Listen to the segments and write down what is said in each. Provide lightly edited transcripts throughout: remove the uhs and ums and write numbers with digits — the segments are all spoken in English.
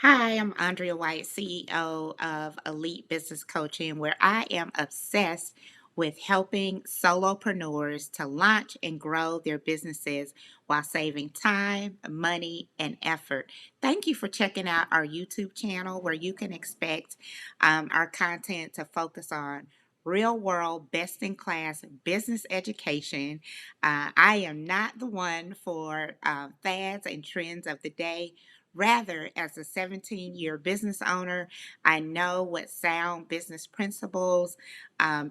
Hi, I'm Andrea White, CEO of Elite Business Coaching, where I am obsessed with helping solopreneurs to launch and grow their businesses while saving time, money, and effort. Thank you for checking out our YouTube channel, where you can expect our content to focus on real world, best in class business education. I am not the one for fads and trends of the day. Rather, as a 17-year business owner, I know what sound business principles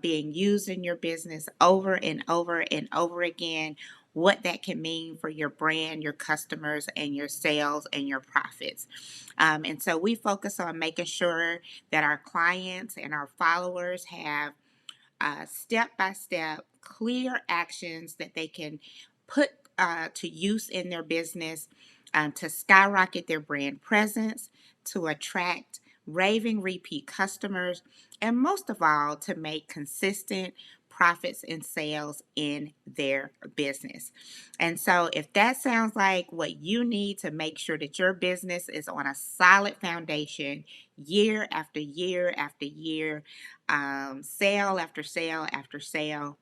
being used in your business over and over and over again, what that can mean for your brand, your customers, and your sales and your profits. And so we focus on making sure that our clients and our followers have step by step, clear actions that they can put to use in their business to skyrocket their brand presence, to attract raving repeat customers, and most of all, to make consistent profits and sales in their business. And so, if that sounds like what you need to make sure that your business is on a solid foundation year after year after year, sale after sale after sale,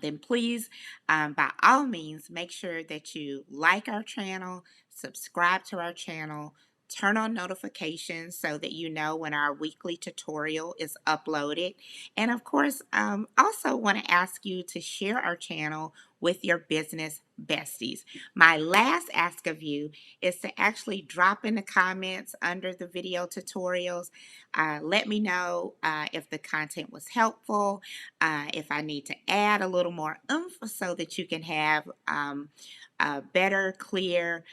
then please, by all means, make sure that you like our channel, subscribe to our channel, turn on notifications so that you know when our weekly tutorial is uploaded. And of course, also want to ask you to share our channel with your business besties. My last ask of you is to actually drop in the comments under the video tutorials. Let me know if the content was helpful, if I need to add a little more oomph so that you can have a better, clear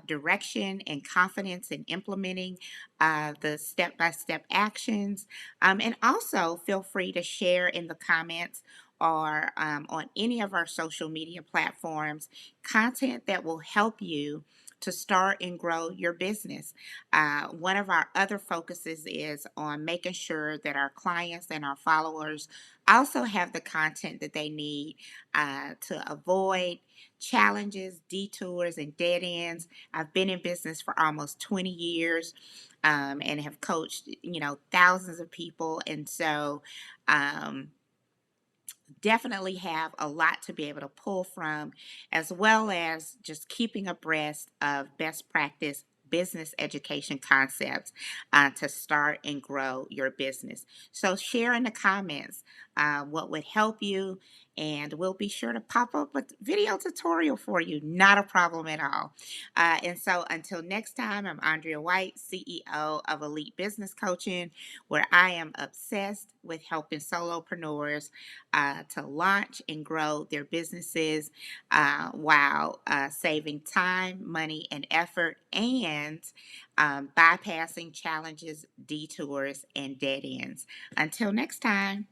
direction and confidence in implementing the step-by-step actions. And also feel free to share in the comments or on any of our social media platforms content that will help you to start and grow your business. One of our other focuses is on making sure that our clients and our followers also have the content that they need to avoid challenges, detours, and dead ends. I've been in business for almost 20 years and have coached, thousands of people. And so, definitely have a lot to be able to pull from, as well as just keeping abreast of best practice business education concepts to start and grow your business. So share in the comments what would help you, and we'll be sure to pop up a video tutorial for you. Not a problem at all. And so until next time, I'm Andrea White, CEO of Elite Business Coaching, where I am obsessed with helping solopreneurs to launch and grow their businesses while saving time, money, and effort, and bypassing challenges, detours, and dead ends. Until next time.